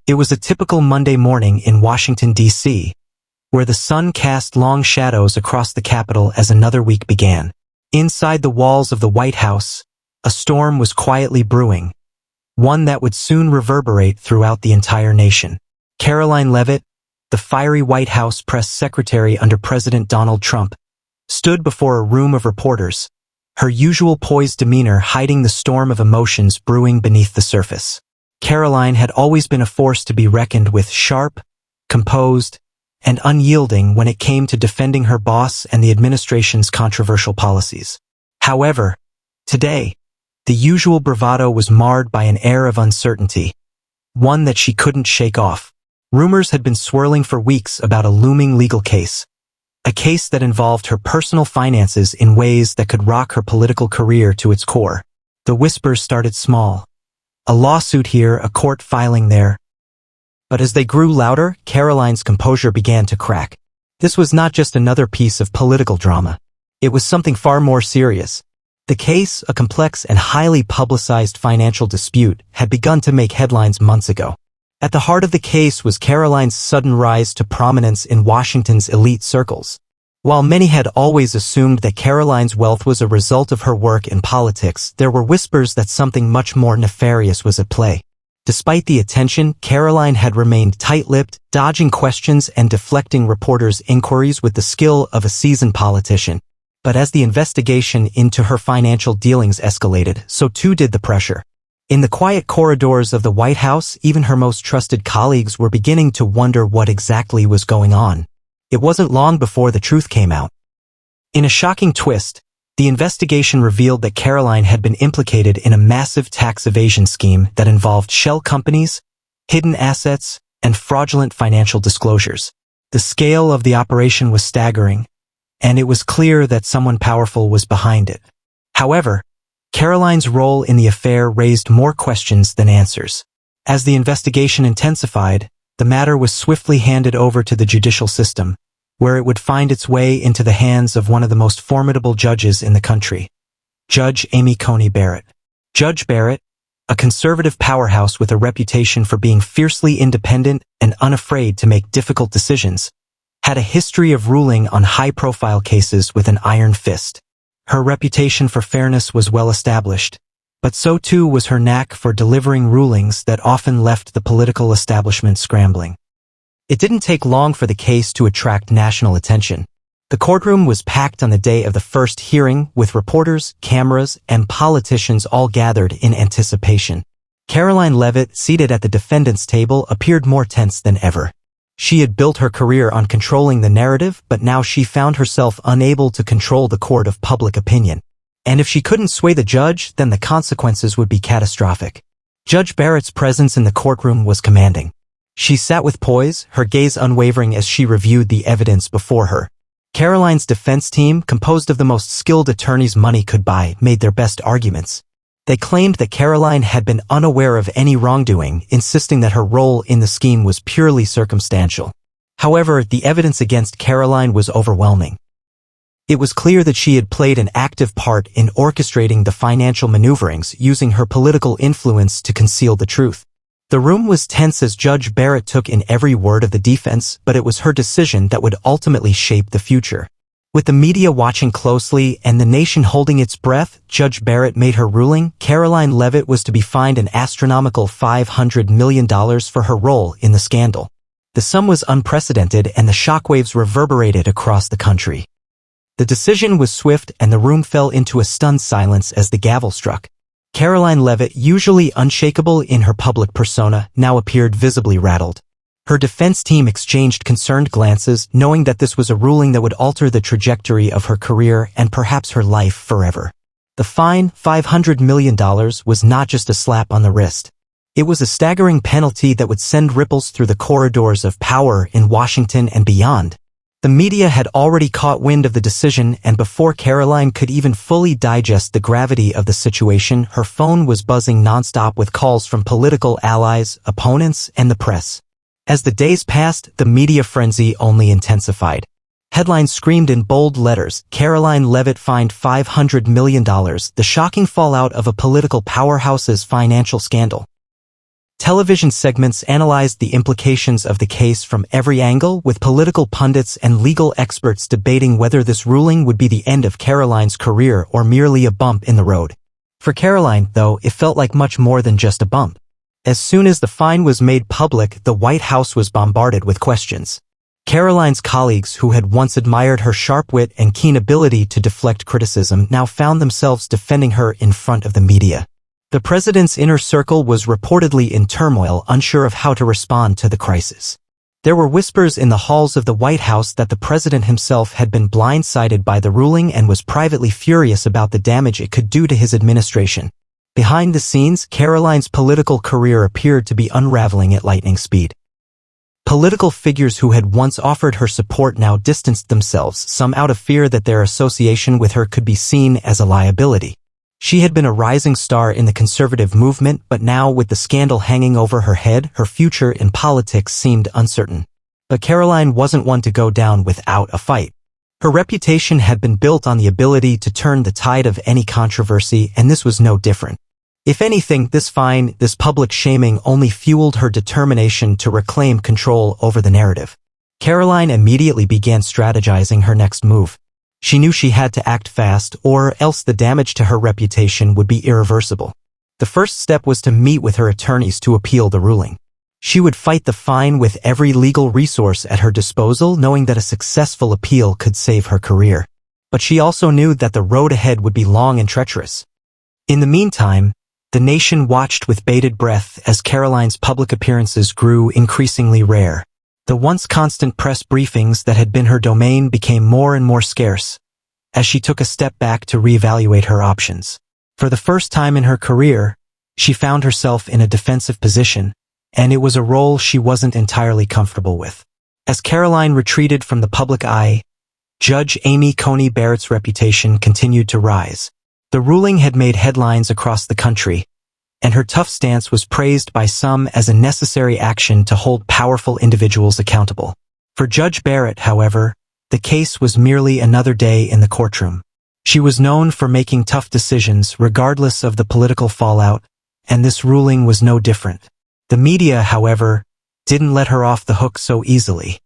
It was a typical Monday morning in Washington, D.C., where the sun cast long shadows across the Capitol as another week began. Inside the walls of the White House, a storm was quietly brewing, one that would soon reverberate throughout the entire nation. Karoline Leavitt, the fiery White House press secretary under President Donald Trump, stood before a room of reporters, her usual poised demeanor hiding the storm of emotions brewing beneath the surface. Karoline had always been a force to be reckoned with, sharp, composed, and unyielding when it came to defending her boss and the administration's controversial policies. However, today, the usual bravado was marred by an air of uncertainty, one that she couldn't shake off. Rumors had been swirling for weeks about a looming legal case, a case that involved her personal finances in ways that could rock her political career to its core. The whispers started small. A lawsuit here, a court filing there. But as they grew louder, Karoline's composure began to crack. This was not just another piece of political drama. It was something far more serious. The case, a complex and highly publicized financial dispute, had begun to make headlines months ago. At the heart of the case was Karoline's sudden rise to prominence in Washington's elite circles. While many had always assumed that Karoline's wealth was a result of her work in politics, there were whispers that something much more nefarious was at play. Despite the attention, Karoline had remained tight-lipped, dodging questions and deflecting reporters' inquiries with the skill of a seasoned politician. But as the investigation into her financial dealings escalated, so too did the pressure. In the quiet corridors of the White House, even her most trusted colleagues were beginning to wonder what exactly was going on. It wasn't long before the truth came out. In a shocking twist, the investigation revealed that Karoline had been implicated in a massive tax evasion scheme that involved shell companies, hidden assets, and fraudulent financial disclosures. The scale of the operation was staggering, and it was clear that someone powerful was behind it. However, Karoline's role in the affair raised more questions than answers. As the investigation intensified, the matter was swiftly handed over to the judicial system, where it would find its way into the hands of one of the most formidable judges in the country, Judge Coney Barrett. Judge Barrett, a conservative powerhouse with a reputation for being fiercely independent and unafraid to make difficult decisions, had a history of ruling on high-profile cases with an iron fist. Her reputation for fairness was well established, but so too was her knack for delivering rulings that often left the political establishment scrambling. It didn't take long for the case to attract national attention. The courtroom was packed on the day of the first hearing, with reporters, cameras, and politicians all gathered in anticipation. Karoline Leavitt, seated at the defendant's table, appeared more tense than ever. She had built her career on controlling the narrative, but now she found herself unable to control the court of public opinion. And if she couldn't sway the judge, then the consequences would be catastrophic. Judge Barrett's presence in the courtroom was commanding. She sat with poise, her gaze unwavering as she reviewed the evidence before her. Karoline's defense team, composed of the most skilled attorneys money could buy, made their best arguments. They claimed that Karoline had been unaware of any wrongdoing, insisting that her role in the scheme was purely circumstantial. However, the evidence against Karoline was overwhelming. It was clear that she had played an active part in orchestrating the financial maneuverings, using her political influence to conceal the truth. The room was tense as Judge Barrett took in every word of the defense, but it was her decision that would ultimately shape the future. With the media watching closely and the nation holding its breath, Judge Barrett made her ruling. Karoline Leavitt was to be fined an astronomical $500 million for her role in the scandal. The sum was unprecedented, and the shockwaves reverberated across the country. The decision was swift, and the room fell into a stunned silence as the gavel struck. Karoline Leavitt, usually unshakable in her public persona, now appeared visibly rattled. Her defense team exchanged concerned glances, knowing that this was a ruling that would alter the trajectory of her career and perhaps her life forever. The fine, $500 million, was not just a slap on the wrist. It was a staggering penalty that would send ripples through the corridors of power in Washington and beyond. The media had already caught wind of the decision, and before Karoline could even fully digest the gravity of the situation, her phone was buzzing nonstop with calls from political allies, opponents, and the press. As the days passed, the media frenzy only intensified. Headlines screamed in bold letters, "Karoline Leavitt fined $500 million, the shocking fallout of a political powerhouse's financial scandal." Television segments analyzed the implications of the case from every angle, with political pundits and legal experts debating whether this ruling would be the end of Karoline's career or merely a bump in the road. For Karoline, though, it felt like much more than just a bump. As soon as the fine was made public, the White House was bombarded with questions. Karoline's colleagues, who had once admired her sharp wit and keen ability to deflect criticism, now found themselves defending her in front of the media. The president's inner circle was reportedly in turmoil, unsure of how to respond to the crisis. There were whispers in the halls of the White House that the president himself had been blindsided by the ruling and was privately furious about the damage it could do to his administration. Behind the scenes, Karoline's political career appeared to be unraveling at lightning speed. Political figures who had once offered her support now distanced themselves, some out of fear that their association with her could be seen as a liability. She had been a rising star in the conservative movement, but now, with the scandal hanging over her head, her future in politics seemed uncertain. But Karoline wasn't one to go down without a fight. Her reputation had been built on the ability to turn the tide of any controversy, and this was no different. If anything, this public shaming only fueled her determination to reclaim control over the narrative. Karoline immediately began strategizing her next move. She knew she had to act fast, or else the damage to her reputation would be irreversible. The first step was to meet with her attorneys to appeal the ruling. She would fight the fine with every legal resource at her disposal, knowing that a successful appeal could save her career. But she also knew that the road ahead would be long and treacherous. In the meantime, the nation watched with bated breath as Karoline's public appearances grew increasingly rare. The once constant press briefings that had been her domain became more and more scarce, as she took a step back to reevaluate her options. For the first time in her career, she found herself in a defensive position, and it was a role she wasn't entirely comfortable with. As Karoline retreated from the public eye, Judge Amy Coney Barrett's reputation continued to rise. The ruling had made headlines across the country, and her tough stance was praised by some as a necessary action to hold powerful individuals accountable. For Judge Barrett, however, the case was merely another day in the courtroom. She was known for making tough decisions regardless of the political fallout, and this ruling was no different. The media, however, didn't let her off the hook so easily.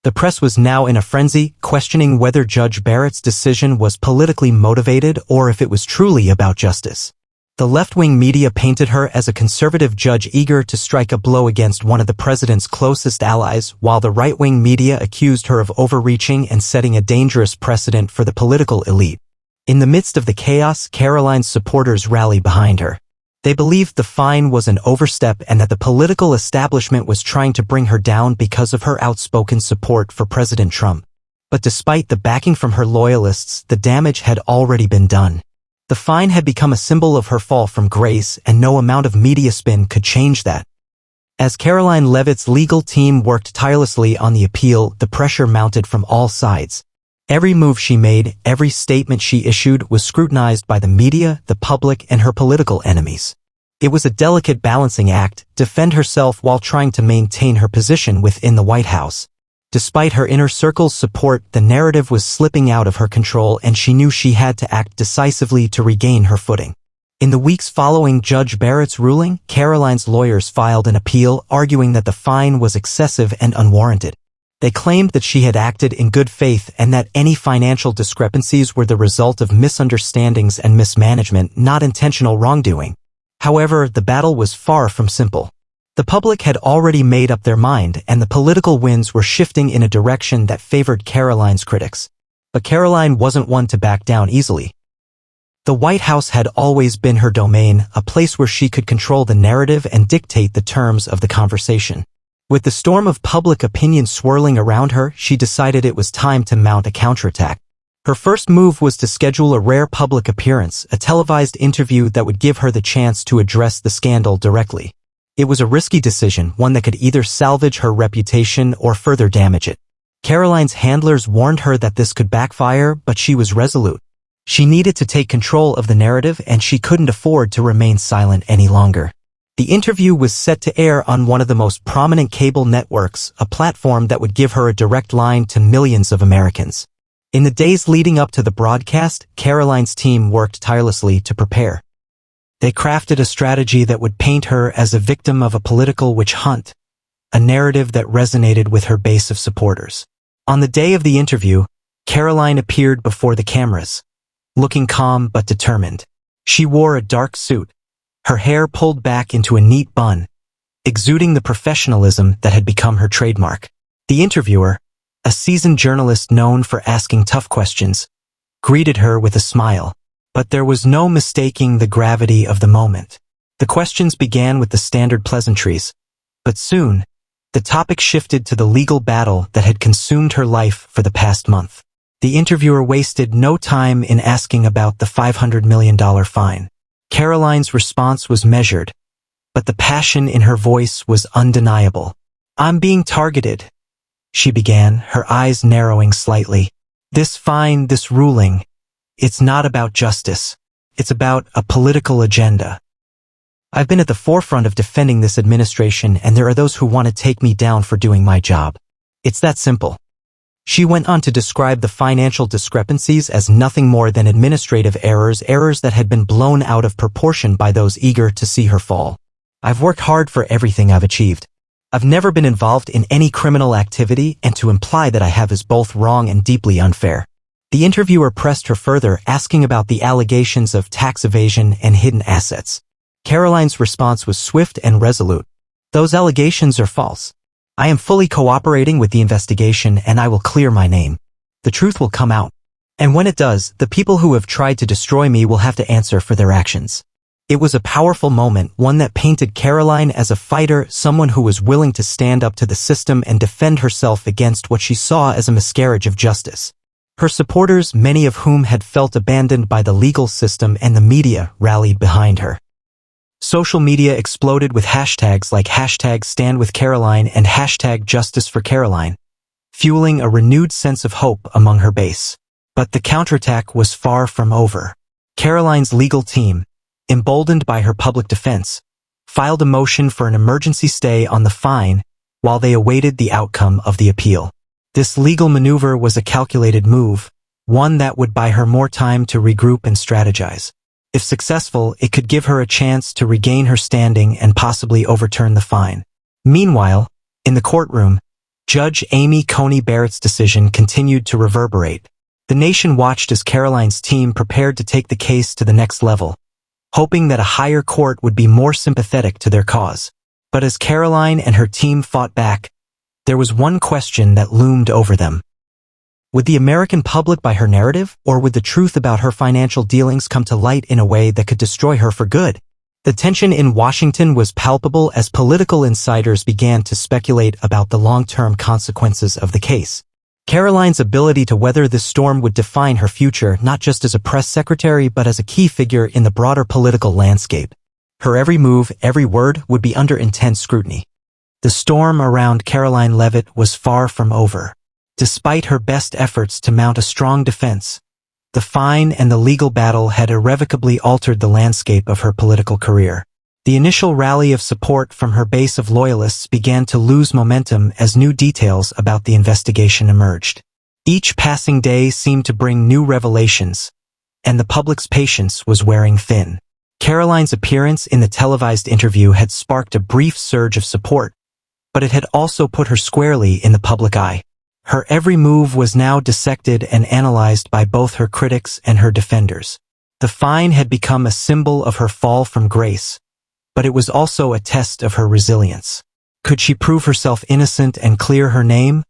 The press was now in a frenzy, questioning whether Judge Barrett's decision was politically motivated or if it was truly about justice. The left-wing media painted her as a conservative judge eager to strike a blow against one of the president's closest allies, while the right-wing media accused her of overreaching and setting a dangerous precedent for the political elite. In the midst of the chaos, Karoline's supporters rallied behind her. They believed the fine was an overstep and that the political establishment was trying to bring her down because of her outspoken support for President Trump. But despite the backing from her loyalists, the damage had already been done. The fine had become a symbol of her fall from grace, and no amount of media spin could change that. As Karoline Leavitt's legal team worked tirelessly on the appeal, the pressure mounted from all sides. Every move she made, every statement she issued was scrutinized by the media, the public, and her political enemies. It was a delicate balancing act, defend herself while trying to maintain her position within the White House. Despite her inner circle's support, the narrative was slipping out of her control, and she knew she had to act decisively to regain her footing. In the weeks following Judge Barrett's ruling, Karoline's lawyers filed an appeal, arguing that the fine was excessive and unwarranted. They claimed that she had acted in good faith and that any financial discrepancies were the result of misunderstandings and mismanagement, not intentional wrongdoing. However, the battle was far from simple. The public had already made up their mind, and the political winds were shifting in a direction that favored Karoline's critics. But Karoline wasn't one to back down easily. The White House had always been her domain, a place where she could control the narrative and dictate the terms of the conversation. With the storm of public opinion swirling around her, she decided it was time to mount a counterattack. Her first move was to schedule a rare public appearance, a televised interview that would give her the chance to address the scandal directly. It was a risky decision, one that could either salvage her reputation or further damage it. Karoline's handlers warned her that this could backfire, but she was resolute. She needed to take control of the narrative, and she couldn't afford to remain silent any longer. The interview was set to air on one of the most prominent cable networks, a platform that would give her a direct line to millions of Americans. In the days leading up to the broadcast, Karoline's team worked tirelessly to prepare. They crafted a strategy that would paint her as a victim of a political witch hunt, a narrative that resonated with her base of supporters. On the day of the interview, Karoline appeared before the cameras, looking calm but determined. She wore a dark suit, her hair pulled back into a neat bun, exuding the professionalism that had become her trademark. The interviewer, a seasoned journalist known for asking tough questions, greeted her with a smile. But there was no mistaking the gravity of the moment. The questions began with the standard pleasantries, but soon, the topic shifted to the legal battle that had consumed her life for the past month. The interviewer wasted no time in asking about the $500 million fine. Karoline's response was measured, but the passion in her voice was undeniable. "I'm being targeted," she began, her eyes narrowing slightly. "This fine, this ruling, it's not about justice. It's about a political agenda. I've been at the forefront of defending this administration, and there are those who want to take me down for doing my job. It's that simple." She went on to describe the financial discrepancies as nothing more than administrative errors that had been blown out of proportion by those eager to see her fall. "I've worked hard for everything I've achieved. I've never been involved in any criminal activity, and to imply that I have is both wrong and deeply unfair." The interviewer pressed her further, asking about the allegations of tax evasion and hidden assets. Karoline's response was swift and resolute. "Those allegations are false. I am fully cooperating with the investigation, and I will clear my name. The truth will come out. And when it does, the people who have tried to destroy me will have to answer for their actions." It was a powerful moment, one that painted Karoline as a fighter, someone who was willing to stand up to the system and defend herself against what she saw as a miscarriage of justice. Her supporters, many of whom had felt abandoned by the legal system and the media, rallied behind her. Social media exploded with hashtags like #StandWithKaroline and #JusticeForKaroline, fueling a renewed sense of hope among her base. But the counterattack was far from over. Karoline's legal team, emboldened by her public defense, filed a motion for an emergency stay on the fine while they awaited the outcome of the appeal. This legal maneuver was a calculated move, one that would buy her more time to regroup and strategize. If successful, it could give her a chance to regain her standing and possibly overturn the fine. Meanwhile, in the courtroom, Judge Amy Coney Barrett's decision continued to reverberate. The nation watched as Karoline's team prepared to take the case to the next level, hoping that a higher court would be more sympathetic to their cause. But as Karoline and her team fought back, there was one question that loomed over them. Would the American public buy her narrative, or would the truth about her financial dealings come to light in a way that could destroy her for good? The tension in Washington was palpable as political insiders began to speculate about the long-term consequences of the case. Karoline's ability to weather this storm would define her future, not just as a press secretary but as a key figure in the broader political landscape. Her every move, every word would be under intense scrutiny. The storm around Karoline Leavitt was far from over. Despite her best efforts to mount a strong defense, the fine and the legal battle had irrevocably altered the landscape of her political career. The initial rally of support from her base of loyalists began to lose momentum as new details about the investigation emerged. Each passing day seemed to bring new revelations, and the public's patience was wearing thin. Karoline's appearance in the televised interview had sparked a brief surge of support, but it had also put her squarely in the public eye. Her every move was now dissected and analyzed by both her critics and her defenders. The fine had become a symbol of her fall from grace, but it was also a test of her resilience. Could she prove herself innocent and clear her name?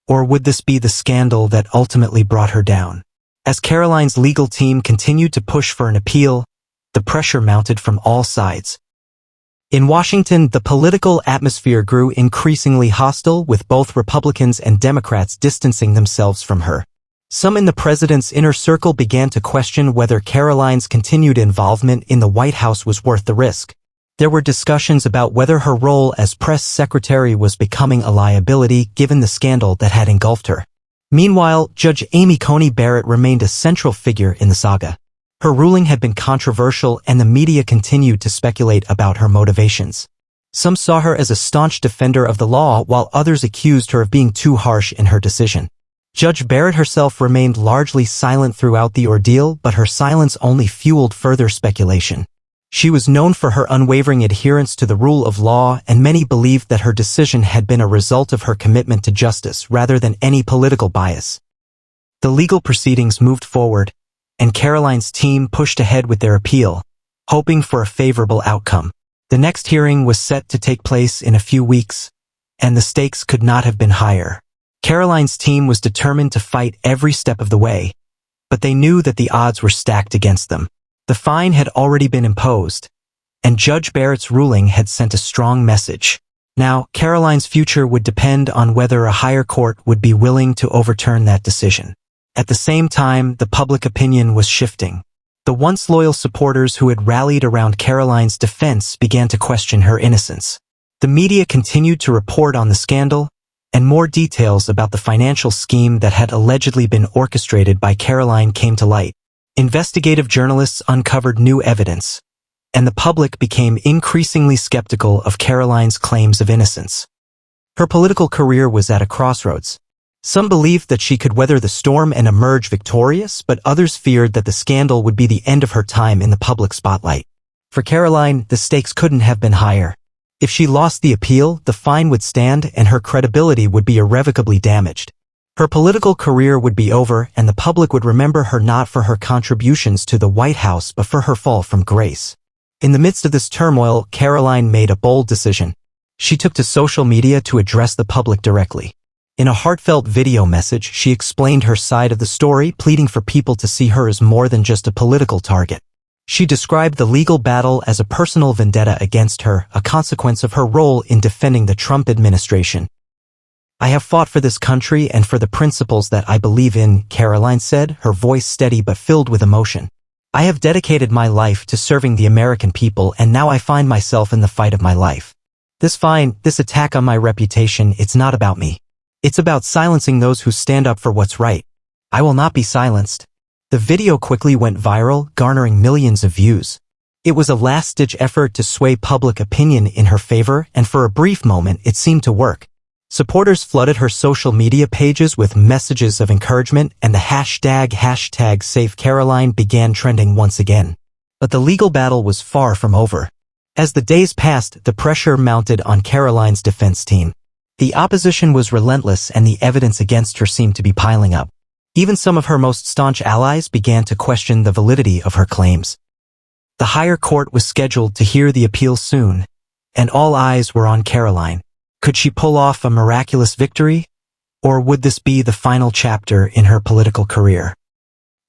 Or would this be the scandal that ultimately brought her down? As Karoline's legal team continued to push for an appeal, the pressure mounted from all sides. In Washington, the political atmosphere grew increasingly hostile, with both Republicans and Democrats distancing themselves from her. Some in the president's inner circle began to question whether Karoline's continued involvement in the White House was worth the risk. There were discussions about whether her role as press secretary was becoming a liability given the scandal that had engulfed her. Meanwhile, Judge Amy Coney Barrett remained a central figure in the saga. Her ruling had been controversial, and the media continued to speculate about her motivations. Some saw her as a staunch defender of the law, while others accused her of being too harsh in her decision. Judge Barrett herself remained largely silent throughout the ordeal, but her silence only fueled further speculation. She was known for her unwavering adherence to the rule of law, and many believed that her decision had been a result of her commitment to justice rather than any political bias. The legal proceedings moved forward, and Karoline's team pushed ahead with their appeal, hoping for a favorable outcome. The next hearing was set to take place in a few weeks, and the stakes could not have been higher. Karoline's team was determined to fight every step of the way, but they knew that the odds were stacked against them. The fine had already been imposed, and Judge Barrett's ruling had sent a strong message. Now, Karoline's future would depend on whether a higher court would be willing to overturn that decision. At the same time, the public opinion was shifting. The once loyal supporters who had rallied around Karoline's defense began to question her innocence. The media continued to report on the scandal, and more details about the financial scheme that had allegedly been orchestrated by Karoline came to light. Investigative journalists uncovered new evidence, and the public became increasingly skeptical of Karoline's claims of innocence. Her political career was at a crossroads. Some believed that she could weather the storm and emerge victorious, but others feared that the scandal would be the end of her time in the public spotlight. For Karoline, the stakes couldn't have been higher. If she lost the appeal, the fine would stand and her credibility would be irrevocably damaged. Her political career would be over, and the public would remember her not for her contributions to the White House but for her fall from grace. In the midst of this turmoil, Karoline made a bold decision. She took to social media to address the public directly. In a heartfelt video message, she explained her side of the story, pleading for people to see her as more than just a political target. She described the legal battle as a personal vendetta against her, a consequence of her role in defending the Trump administration. "I have fought for this country and for the principles that I believe in," Karoline said, her voice steady but filled with emotion. "I have dedicated my life to serving the American people, and now I find myself in the fight of my life. This fine, this attack on my reputation, it's not about me. It's about silencing those who stand up for what's right. I will not be silenced." The video quickly went viral, garnering millions of views. It was a last-ditch effort to sway public opinion in her favor, and for a brief moment it seemed to work. Supporters flooded her social media pages with messages of encouragement, and the hashtag #SaveCaroline began trending once again. But the legal battle was far from over. As the days passed, the pressure mounted on Karoline's defense team. The opposition was relentless, and the evidence against her seemed to be piling up. Even some of her most staunch allies began to question the validity of her claims. The higher court was scheduled to hear the appeal soon, and all eyes were on Karoline. Could she pull off a miraculous victory, or would this be the final chapter in her political career?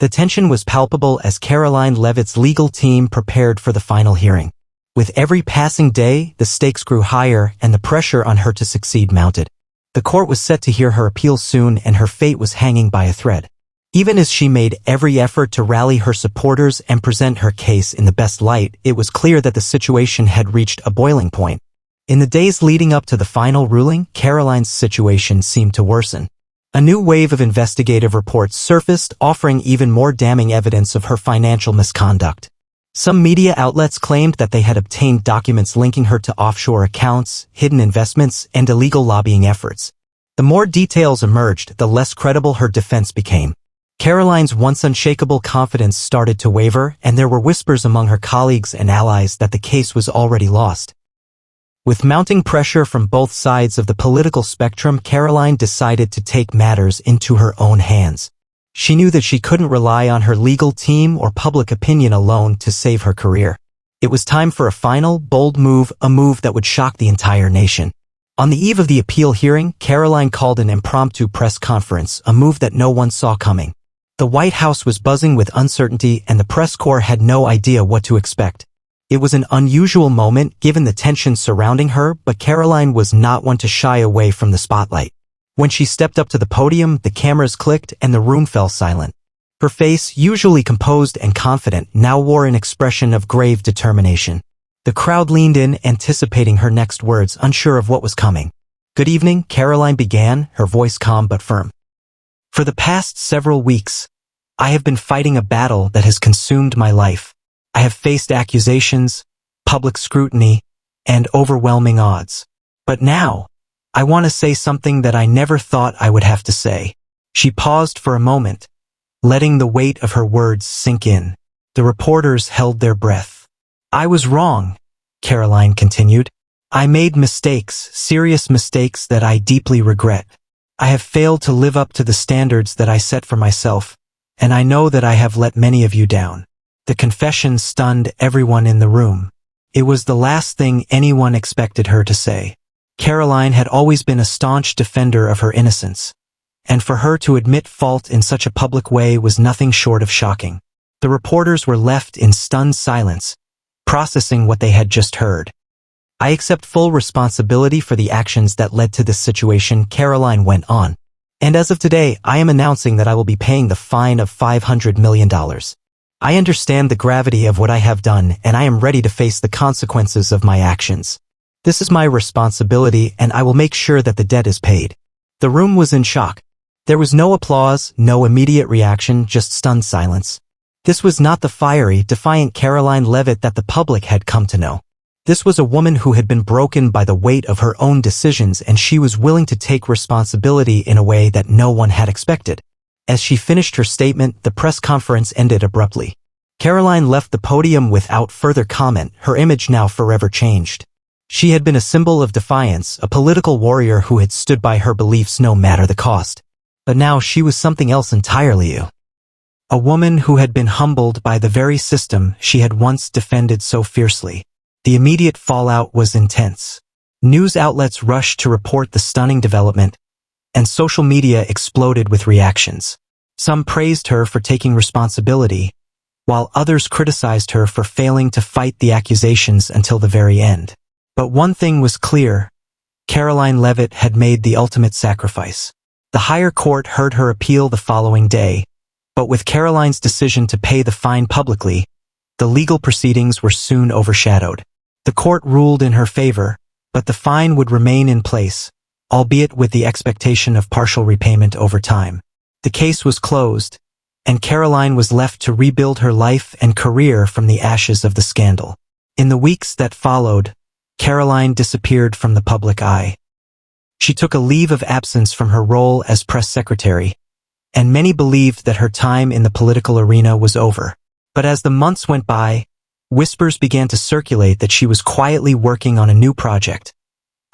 The tension was palpable as Karoline Leavitt's legal team prepared for the final hearing. With every passing day, the stakes grew higher and the pressure on her to succeed mounted. The court was set to hear her appeal soon, and her fate was hanging by a thread. Even as she made every effort to rally her supporters and present her case in the best light, it was clear that the situation had reached a boiling point. In the days leading up to the final ruling, Karoline's situation seemed to worsen. A new wave of investigative reports surfaced, offering even more damning evidence of her financial misconduct. Some media outlets claimed that they had obtained documents linking her to offshore accounts, hidden investments, and illegal lobbying efforts. The more details emerged, the less credible her defense became. Karoline's once unshakable confidence started to waver, and there were whispers among her colleagues and allies that the case was already lost. With mounting pressure from both sides of the political spectrum, Karoline decided to take matters into her own hands. She knew that she couldn't rely on her legal team or public opinion alone to save her career. It was time for a final, bold move, a move that would shock the entire nation. On the eve of the appeal hearing, Karoline called an impromptu press conference, a move that no one saw coming. The White House was buzzing with uncertainty, and the press corps had no idea what to expect. It was an unusual moment given the tension surrounding her, but Karoline was not one to shy away from the spotlight. When she stepped up to the podium, the cameras clicked and the room fell silent. Her face, usually composed and confident, now wore an expression of grave determination. The crowd leaned in, anticipating her next words, unsure of what was coming. "Good evening," Karoline began, her voice calm but firm. "For the past several weeks, I have been fighting a battle that has consumed my life. I have faced accusations, public scrutiny, and overwhelming odds. But now, I want to say something that I never thought I would have to say." She paused for a moment, letting the weight of her words sink in. The reporters held their breath. I was wrong, Karoline continued. I made mistakes, serious mistakes that I deeply regret. I have failed to live up to the standards that I set for myself, and I know that I have let many of you down. The confession stunned everyone in the room. It was the last thing anyone expected her to say. Karoline had always been a staunch defender of her innocence, and for her to admit fault in such a public way was nothing short of shocking. The reporters were left in stunned silence, processing what they had just heard. I accept full responsibility for the actions that led to this situation, Karoline went on. And as of today, I am announcing that I will be paying the fine of $500 million. I understand the gravity of what I have done, and I am ready to face the consequences of my actions. This is my responsibility, and I will make sure that the debt is paid. The room was in shock. There was no applause, no immediate reaction, just stunned silence. This was not the fiery, defiant Karoline Leavitt that the public had come to know. This was a woman who had been broken by the weight of her own decisions, and she was willing to take responsibility in a way that no one had expected. As she finished her statement, the press conference ended abruptly. Karoline left the podium without further comment, her image now forever changed. She had been a symbol of defiance, a political warrior who had stood by her beliefs no matter the cost. But now she was something else entirely. A woman who had been humbled by the very system she had once defended so fiercely. The immediate fallout was intense. News outlets rushed to report the stunning development, and social media exploded with reactions. Some praised her for taking responsibility, while others criticized her for failing to fight the accusations until the very end. But one thing was clear: Karoline Leavitt had made the ultimate sacrifice. The higher court heard her appeal the following day, but with Karoline's decision to pay the fine publicly, the legal proceedings were soon overshadowed. The court ruled in her favor, but the fine would remain in place, albeit with the expectation of partial repayment over time. The case was closed, and Karoline was left to rebuild her life and career from the ashes of the scandal. In the weeks that followed, Karoline disappeared from the public eye. She took a leave of absence from her role as press secretary, and many believed that her time in the political arena was over. But as the months went by, whispers began to circulate that she was quietly working on a new project,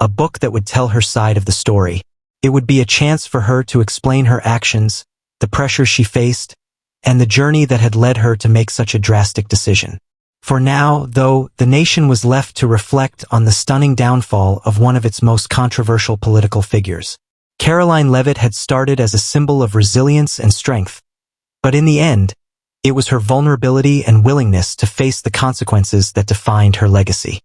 a book that would tell her side of the story. It would be a chance for her to explain her actions, the pressure she faced, and the journey that had led her to make such a drastic decision. For now, though, the nation was left to reflect on the stunning downfall of one of its most controversial political figures. Karoline Leavitt had started as a symbol of resilience and strength, but in the end, it was her vulnerability and willingness to face the consequences that defined her legacy.